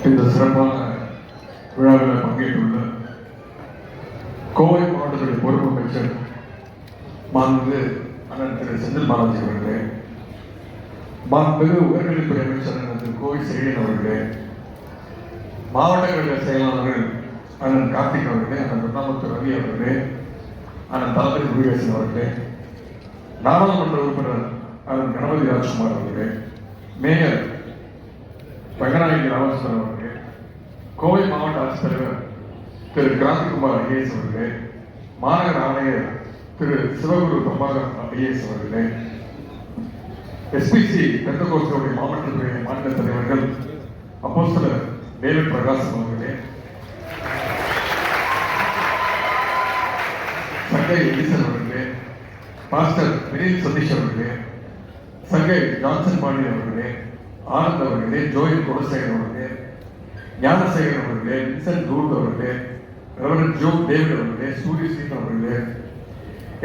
இந்த சிறப்பான விழாவில் பங்கேற்றுள்ள கோவை மாவட்டத்துடைய பொறுப்பு அமைச்சர் மாண்புமிகு அண்ணன் திரு செந்தில் பாலாஜி அவர்களே, மாண்புமிகு உயர்கல்வித்துறை அமைச்சர் அண்ணன் திரு கோவை செழியன் அவர்களே, மாவட்ட கழக செயலாளர்கள் அண்ணன் கார்த்திக் அவர்களே, அண்ணன் திருநாமத்து ரவி அவர்களே, அண்ணன் தளபதி முருகேசன் அவர்களே, நாடாளுமன்ற உறுப்பினர் அண்ணன் கணபதி ராஜ்குமார் அவர்களே, மேயர் ரங்கநாயகி ராமச்சந்திரன் அவர்களே, கோவை மாவட்ட ஆட்சித்தலைவர் திரு கிராந்திகுமார் ஐஏஎஸ் அவர்களே, மாநகர ஆணையர் திரு சிவகுரு பிரபாகர் ஐஏஎஸ் அவர்களே, எஸ்பிசி பெந்தகோஸ்தருடைய மாவட்டத்துறை மாநில தலைவர்கள் அப்போஸ்தலர் டேவிட் பிரகாசம் அவர்களே, சங்கை எடிசன் அவர்களே, பாஸ்டர் வினீத் சதீஷ் அவர்களே, சங்கை ஜான்சன் பாண்டியன் அவர்களே, ஆனந்த் அவர்களே, ஜோயில் குலசேகர் அவர்களே, ஞானசேகர் அவர்களே, வின்சென்ட் ரூட் அவர்களே, ரெவரண்ட் ஜோ டேவிட் அவர்களே, சூரிய சீன் அவர்களே,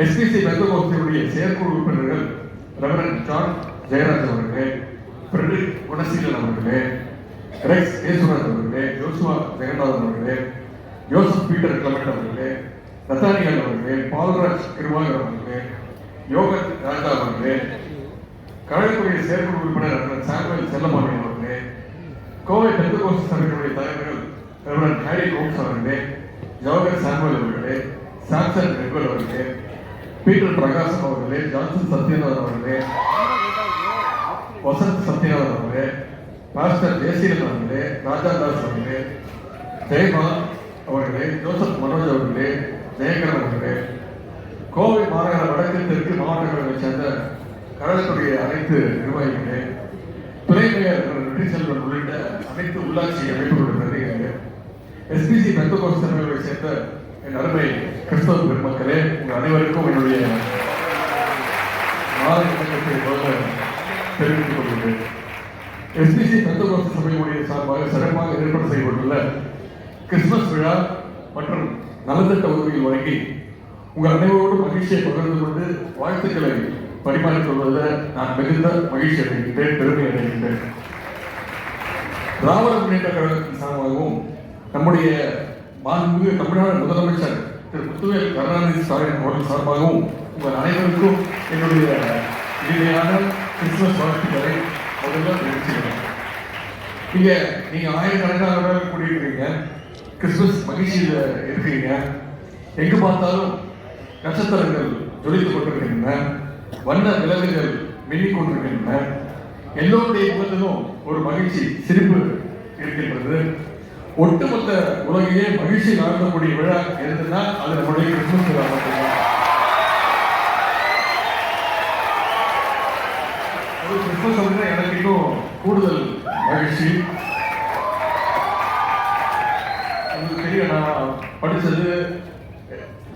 எஸ்பிசி பெந்தகோஸ்தருடைய செயற்குழு உறுப்பினர்கள் ரெவரண்ட் ஜான் ஜெயராஜ் அவர்களே, ஃப்ரெட்ரிக் குணசீலன் அவர்களே, ரெக்ஸ் ஏசுராஜ் அவர்களே, ஜோசுவா ஜெகநாதன் அவர்களே, யோசப் பீட்டர் கிளமெண்ட் அவர்களே, நத்தானியல் அவர்களே, பால்ராஜ் கிருவாகர் அவர்களே, யோகன் ராஜா அவர்களே, கழகத்துடைய செயற்குழு உறுப்பினர் சாமுவேல் செல்லமாமி அவர்களே, கோவை பெந்தகோஸ்து சபையினுடைய தலைவர்கள் ரெவரண்ட் ஹாரி கோம்ஸ் அவர்களே, ஜவஹர் சாமுவேல் அவர்களே, சாம்சன் ரெகுவல் அவர்களே, பீட்டர் பிரகாசம் அவர்களே, ஜான்சன் சத்யநாதன் அவர்களே, வசந்த் சத்யநாதன் அவர்களே, மாஸ்டர் தேசியன் அவர்களே, ராஜாதாஸ் அவர்களே, ஜெயமான் அவர்களே, ஜோசப் மனோஜ் அவர்களே, ஜெயகரன் அவர்களே, கோவை மாநகர வடக்கு தெற்கு மாவட்டங்களை சேர்ந்த கழகத்துடைய அனைத்து நிர்வாகிகளே, துணை மேயர் வெற்றி செல்வன் உள்ளிட்ட அனைத்து உள்ளாட்சி அமைப்புகளுடைய பிரதிநிதிகளே, எஸ்பிசி பெந்தகோஸ்து சபைகளை சேர்ந்த என் அருமை கிறிஸ்தவ பெருமக்களே, உங்கள் அனைவருக்கும் என்னுடைய மாலை வணக்கத்தை தெரிவித்துக் கொள்கிறேன். எஸ்பிசி பெந்தகோஸ்து சபையுடைய சார்பாக சிறப்பாக ஏற்பாடு செய்யப்பட்டுள்ள கிறிஸ்துமஸ் விழா மற்றும் நலத்திட்ட உதவிகள் வழங்கி உங்கள் அனைவரோடும் மகிழ்ச்சியை பகிர்ந்து கொண்டு வாழ்த்துக்களை பரிமாறிக் கொள்வதில் நான் மிகுந்த மகிழ்ச்சி அடைகின்றேன், பெருமை அடைகின்றேன். திராவிட முன்னேற்ற கழகத்தின் சார்பாகவும் நம்முடைய மாண்புமிகு தமிழ்நாடு முதலமைச்சர் திரு முத்துவேல் கருணாநிதி ஸ்டாலின் அவர்கள் சார்பாகவும் உங்கள் அனைவருக்கும் என்னுடைய இனிமையான கிறிஸ்துமஸ் வாழ்த்துக்களை முதல்ல தெரிவிச்சுக்கிறேன். நீங்க ஆயிரக்கணக்கான கூடியிருக்கிறீங்க, கிறிஸ்துமஸ் மகிழ்ச்சியில் இருக்கிறீங்க, எங்கு பார்த்தாலும் நட்சத்திரங்கள் ஜொலித்துக் கொண்டிருக்கின்றன, வண்ண விலங்குகள் மின்னிக் கொண்டிருக்கின்றன, எல்லோருடைய முகத்திலும் ஒரு மகிழ்ச்சி சிரிப்பு இருக்கின்றது. ஒட்டுமொத்த உலகையே மகிழ்ச்சி நடத்தக்கூடிய விழா எதுனா அது நம்முடைய கிறிஸ்துமஸ் விழா மட்டும்தான். கிறிஸ்துமஸ் வந்து எனக்கு இன்னும் கூடுதல் மகிழ்ச்சி. உங்களுக்கு தெரியும், நான் படித்தது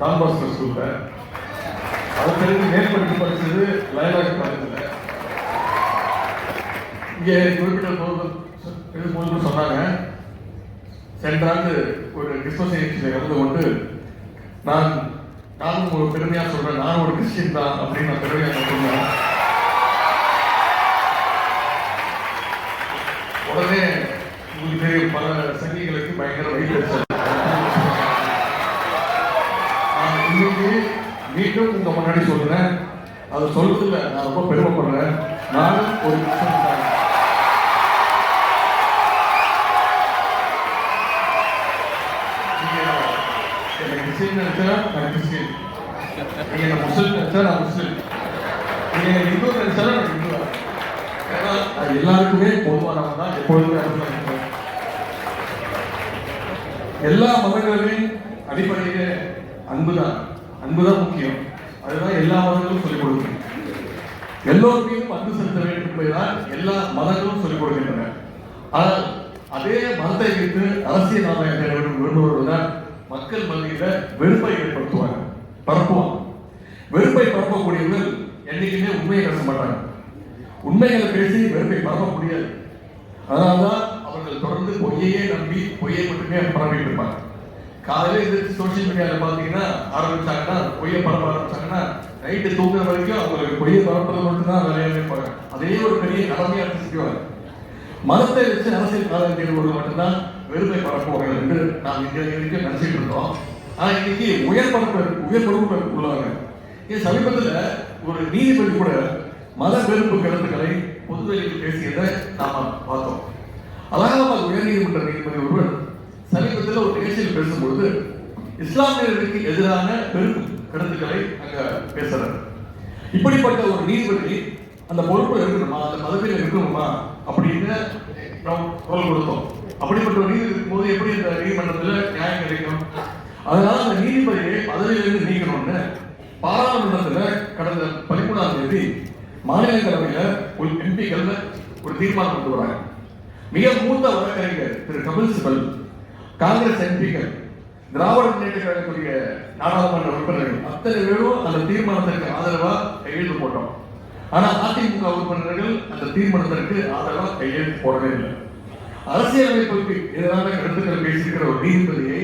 டான் பாஸ்கோ ஸ்கூல்ல, அது தெரிஞ்சு மேற்படிப்பு படித்தது லயலாஜி காலேஜில். இங்கே குறிப்பிட்ட போது சொன்னாங்க, சென்ற ஆண்டு ஒரு கிறிஸ்துமஸ் நிகழ்ச்சியில் கலந்து கொண்டு நானும் ஒரு பெருமையாக சொல்றேன், நான் ஒரு கிறிஸ்டின் தான் அப்படின்னு நான் பெருமையாக சொல்றேன். உடனே உங்களுக்கு தெரியும், பல சங்கிகளுக்கு பயங்கர வயிற்று. இன்னைக்கு மீண்டும் உங்க முன்னாடி சொல்றேன், அது சொல்றதுல நான் ரொம்ப பெருமைப்படுறேன், நானும் ஒரு கிறிஸ்தவன் தான். கிறிஸ்டின் நினைச்சா நான் கிறிஸ்டின், நீங்க முஸ்லிம் நினைச்சா நான் முஸ்லிம், நீங்க இந்து நினைச்சா நான் இந்து தான். ஏன்னா எல்லாருக்குமே பொதுவானவன் தான், எப்பொழுதுமே எல்லா மதங்களின் அடிப்படையிலே அன்புதான் முக்கியம். அதுதான் எல்லா மதங்களும் சொல்லிக் கொடுக்கும். எல்லோருக்கும் அன்பு செலுத்த வேண்டும் என்பதுதான் எல்லா மதங்களும் சொல்லிக் கொடுக்கின்றன. ஆனால் அதே மதத்தை வைத்து அரசியல் ஆதாயம் விரும்புவதுதான் மக்கள் மத்தியில வெறுப்பை ஏற்படுத்துவாங்க, பரப்புவாங்க. வெறுப்பை பரப்பக்கூடியவர்கள் என்னைக்குமே உண்மையை பேச மாட்டாங்க. உண்மைகளை பேசி வெறுப்பை பரப்ப முடியாது. அதனால்தான் அவர்கள் தொடர்ந்து பொய்யையே நம்பி பொய்யை மட்டுமே பரவிட்டு இருப்பாங்க. காலையில எதிர்த்து சோசியல் மீடியாவில் பார்த்தீங்கன்னா ஆரம்பிச்சாங்கன்னா, பொய்யை பரப்ப ஆரம்பிச்சாங்கன்னா, நைட்டு தூங்குற வரைக்கும் அவங்களுக்கு பொய்யை பரப்புறது மட்டும்தான் வேலையாக இருப்பாங்க. அதே ஒரு பெரிய கடமையாக செஞ்சுவாங்க. மதத்தை வச்சு அரசியல் காலம் தேர்வு மட்டும்தான் வெறுமை பரப்புவார்கள் என்று நாம் இங்கே நினைச்சிட்டு இருந்தோம். ஆனா இன்னைக்கு உயர் பொறுப்பு உள்ளவங்க. சமீபத்தில் ஒரு நீதிபதி கூட மத வெறுப்பு கருத்துக்களை பொதுவெளியில் பேசியதை நாம பார்த்தோம். அலகாபாத் உயர்நீதிமன்ற நீதிபதி ஒருவர் சமீபத்தில் ஒரு நிகழ்ச்சியில் பேசும்பொழுது இஸ்லாமியர்களுக்கு எதிரான வெறுப்பு கருத்துக்களை அங்க பேசுறாரு. இப்படிப்பட்ட ஒரு நீதிபதி அந்த பொறுப்பு இருக்கணுமா, அந்த பதவியில் இருக்கணுமா அப்படின்னு நாம் குரல் கொடுத்தோம். அப்படிப்பட்ட ஒரு நீதி இருக்கும்போது எப்படி இந்த நீதிமன்றத்தில் நியாயம் கிடைக்கும்? அதனால அந்த நீதிபதியை பதவியிலிருந்து நீக்கணும்னு பாராளுமன்றத்தில் கடந்த 13ஆம் தேதி மாநிலங்களவையில ஒரு எம்பிக்கள் ஒரு தீர்மானம் கொண்டு வராங்க. மிக மூத்த வழக்கறிஞர் திரு கபில் சிபல், காங்கிரஸ் எம்பிக்கள், திராவிட முன்னேற்ற கழகத்துடைய நாடாளுமன்ற உறுப்பினர்கள் அத்தனை பேரும் அந்த தீர்மானத்திற்கு ஆதரவா கையெழுத்து போட்டோம். ஆனா அதிமுக உறுப்பினர்கள் அந்த தீர்மானத்திற்கு ஆதரவா கையெழுத்து போடவே இல்லை. அரசியலமைப்புக்கு எதிரான கருத்துக்களை பேசியிருக்கிற ஒரு நீதிபதியை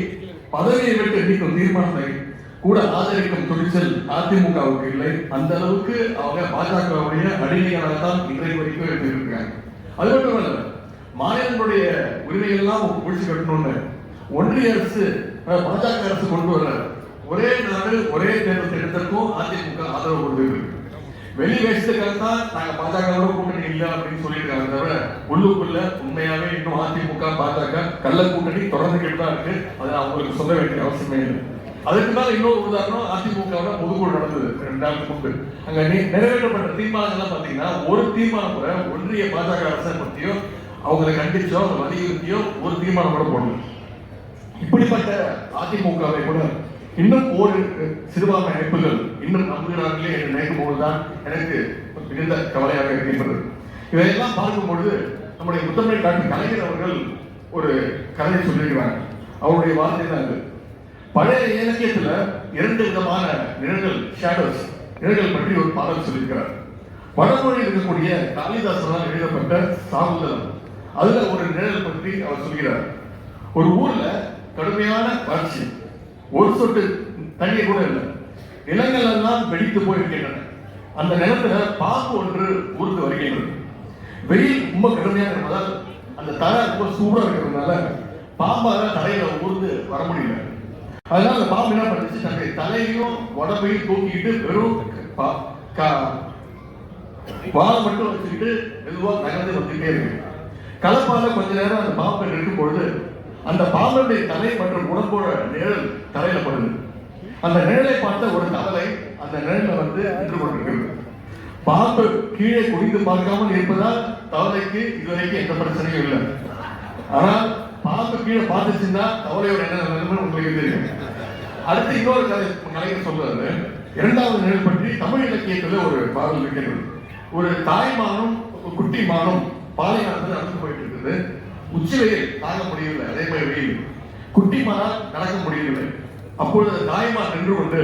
பதவியை விட்டு நீக்கும் தீர்மானத்தை கூட ஆதரிக்கும் துணிச்சல் அதிமுகவுக்கு இல்லை. அந்த அளவுக்கு அவங்க பாஜகவுடைய அடிமையாக தான் இன்றைக்கு வரைக்கும் இருக்காங்க. அது மட்டும் இல்ல, மாநிலங்களுடைய உரிமைகள் எல்லாம் ஒழிச்சு கட்டணும்னு ஒன்றிய அரசு பாஜக அரசு கொண்டு வர ஒரே நாடு ஒரே தேர்தல் திட்டத்திற்கும் அதிமுக ஆதரவு கொடுத்து வெளி வேஷத்துக்காக தான் நாங்க பாஜகவோட கூட்டணி இல்லை அப்படின்னு சொல்லியிருக்காங்க. தவிர உள்ளுக்குள்ள உண்மையாவே இன்னும் அதிமுக பாஜக கள்ள கூட்டணி தொடர்ந்துகிட்டு தான் இருக்கு. அதை அவங்களுக்கு சொல்ல வேண்டிய அவசியமே இல்லை. அதுக்கு மேல இன்னொரு உதாரணம், அதிமுக பொதுக்குழு நடந்தது 2 நாளுக்கு முன்பு. அங்க நிறைவேற்றப்பட்ட தீர்மானங்கள்லாம் பாத்தீங்கன்னா ஒரு தீர்மானம் கூட ஒன்றிய பாஜக அரசை பற்றியோ அவங்களை கண்டிச்சோ அவங்க வலியுறுத்தியோ ஒரு தீர்மானம் கூட போடல. இப்படிப்பட்ட அதிமுகவை கூட இன்னும் ஒரு சிறுபான்மை அமைப்புகள் இன்னும் நம்புகிறார்களே என்று நினைக்கும் போதுதான் எனக்கு மிகுந்த கவலையாக இருக்கின்றது. இதையெல்லாம் பார்க்கும்பொழுது நம்முடைய முத்தமிழ் டாக்டர் கலைஞர் அவர்கள் ஒரு கதையை சொல்லியிருக்கிறாங்க. அவருடைய வார்த்தை தான் இது. பழைய இலக்கியத்துல 2 விதமான நிழல்கள், ஷேடோஸ், நிழல்கள் பற்றி ஒரு பாடல் சொல்லியிருக்கிறார். வடமொழியில் இருக்கக்கூடிய காளிதாசனால் எழுதப்பட்ட சாகுந்தலம், அதுல ஒரு நிழல் பற்றி அவர் சொல்கிறார். ஒரு ஊர்ல கடுமையான வறட்சி, ஒரு சொட்டு தண்ணீர் கூட இல்லை, நிலங்கள் எல்லாம் வெடித்து போயிருக்கின்றன. அந்த நிலத்துல பாம்பு ஒன்று ஊருக்கு வருகின்றது. வெயில் ரொம்ப கடுமையாக இருப்பதால் அந்த தரை ரொம்ப சூடா இருக்கிறதுனால பாம்பால தலையில ஊர்ந்து வர முடியல. அதனால அந்த பாம்பு என்ன பண்ணுச்சு, தன்னுடைய தலையையும் உடம்பையும் தூக்கிக்கிட்டு வெறும் வாழை மட்டும் வச்சுக்கிட்டு மெதுவா நகர்ந்து வந்துட்டே இருக்கு. கலப்பால கொஞ்ச நேரம் அந்த பாம்பை நிற்கும் பொழுது அந்த பாம்புடைய தலை மற்றும் உடம்போட நிழல் தரையில படுது. அந்த நிழலை பார்த்த ஒரு தவளை அந்த நிழல நின்று கொண்டிருக்கிறது. பாம்பு கீழே குடிந்து பார்க்காமல் இருப்பதால் தவளைக்கு இதுவரைக்கும் எந்த பிரச்சனையும் இல்லை. ஆனால் பாம்பு கீழே பார்த்துச்சுன்னா தவளையோட என்ன உங்களுக்கு தெரியும். அடுத்து இன்னொரு கலைஞர் சொல்றாரு. 2வது நிழல் பற்றி தமிழ் இலக்கியத்துல ஒரு பாடல் இருக்கிறது. ஒரு தாய்மானும் குட்டிமானும் பாலைவனத்தில் நடந்து போயிட்டு இருக்குது. உச்சி வெயில் தாங்க முடியவில்லை, அதே மாதிரி வெயில். குட்டிமானால் நடக்க முடியவில்லை. அப்பொழுது தாய்மான் நின்று கொண்டு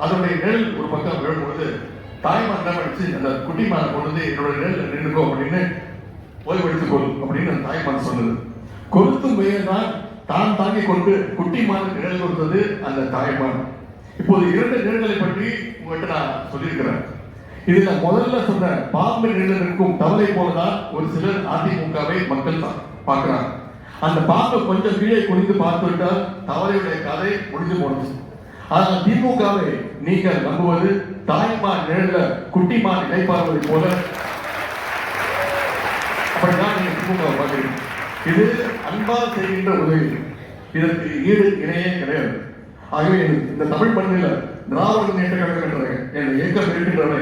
அதனுடைய நிழல் ஒரு பக்கம் விழும்பொழுது தாய்மான் என்ன படிச்சு அந்த குட்டிமானை கொண்டு என்னோட நிழல் நின்றுக்கோ அப்படின்னு ஓய்வெடுத்துக்கொள் அப்படின்னு அந்த தாய்மான் சொன்னது. கொளுத்தும் வெயில் தான் தான் தாங்கிக் கொண்டு குட்டிமான் நிழல் கொடுத்தது அந்த தாய்மான். இப்போது 2 நிழல்களை பற்றி உங்கள்கிட்ட நான் சொல்லியிருக்கிறேன். இதுல முதல்ல சொன்ன பாம்பு நிழல் இருக்கும் தவளை போலதான் ஒரு சிலர் அதிமுகவை மக்கள் பார்க்கிறாங்க. அந்த பாம்பை கொஞ்சம் கீழே குனிந்து பார்த்து விட்டால் தவளையுடைய கதை முடிஞ்சு போனது. ஆனால் திமுகவை நீங்கள் நம்புவது தாய்மான் நிழல்ல குட்டிமான் இடைப்பார்வதை போல அப்படிதான் நீங்க திமுக பார்க்கிறீங்க. இது அன்பால் செய்கின்ற உதவி, இதற்கு ஈடு இணையே கிடையாது. ஆகவே இந்த தமிழ் மண்ணில் திராவிட முன்னேற்ற கழகம் என்ற இயக்கம் இருக்கின்றன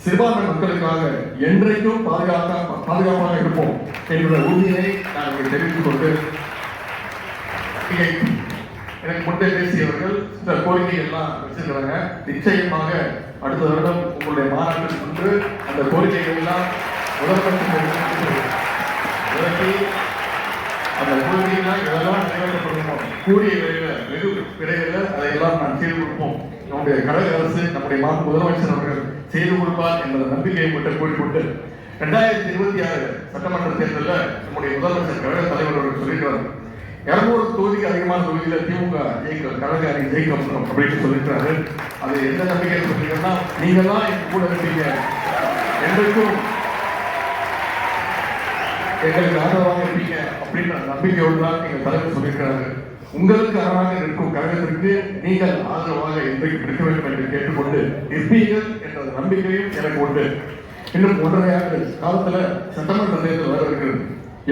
சிறுபான்மை மக்களுக்காக என்றைக்கும் பாதுகாப்பாக இருப்போம் என்ற உறுதியை நான் தெரிவித்துக் கொண்டு எனக்கு முன்னே பேசியவர்கள் சில கோரிக்கை எல்லாம் வச்சிருக்கிறாங்க. நிச்சயமாக அடுத்த வருடம் உங்களுடைய மாநாட்டில் சென்று அந்த கோரிக்கைகள் எல்லாம் முதலமைச்சர் அந்த கோரிக்கைகள்லாம் இதெல்லாம் நிறைவேற்றப்படணும். கூடிய விரைவில் வெகு விரைவில் அதையெல்லாம் நான் செய்து கொடுப்போம். நம்முடைய கழக அரசு நம்முடைய முதலமைச்சர் அவர்கள் செய்து கொடுப்பார் என்ற நம்பிக்கையை மட்டும் கூறிக்கொண்டு 2026 சட்டமன்ற தேர்தலில் நம்முடைய முதலமைச்சர் கழக தலைவர் அவர்கள் சொல்லியிருக்கிறார் 200 தொகுதிக்கு அதிகமான தொகுதியில திமுக ஜெயிக்கும், கழக அணி ஜெயிக்கும் அப்படின்னு சொல்லியிருக்கிறாரு. அது எந்த நம்பிக்கை சொல்றீங்கன்னா நீங்கெல்லாம் எங்க கூட இருப்பீங்க, என்றைக்கும் எங்களுக்கு ஆதரவாக இருப்பீங்க அப்படின்ற நம்பிக்கையோடு தான் எங்கள் தலைவர் சொல்லியிருக்கிறாரு. உங்களுக்கு ஆதரவாக இருக்கும் கழகத்திற்கு நீங்கள் ஆதரவாக இன்றைக்கு இருக்க வேண்டும் என்று கேட்டுக்கொண்டு இருப்பீர்கள் என்ற நம்பிக்கையும் எனக்கு உண்டு. இன்னும் 1.5 ஆண்டு காலத்துல சட்டமன்ற தேர்தல் வர இருக்கிறது.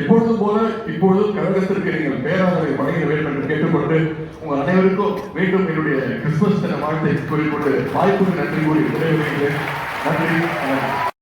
எப்பொழுதும் போல இப்பொழுதும் கழகத்திற்கு நீங்கள் பேராதரவை வழங்க வேண்டும் என்று கேட்டுக்கொண்டு உங்கள் அனைவருக்கும் மீண்டும் என்னுடைய கிறிஸ்துமஸ் தின வாழ்த்தை கூறிக்கொண்டு வாய்ப்புக்கு நன்றி கூறி விடைபெறுகிறேன். நன்றி.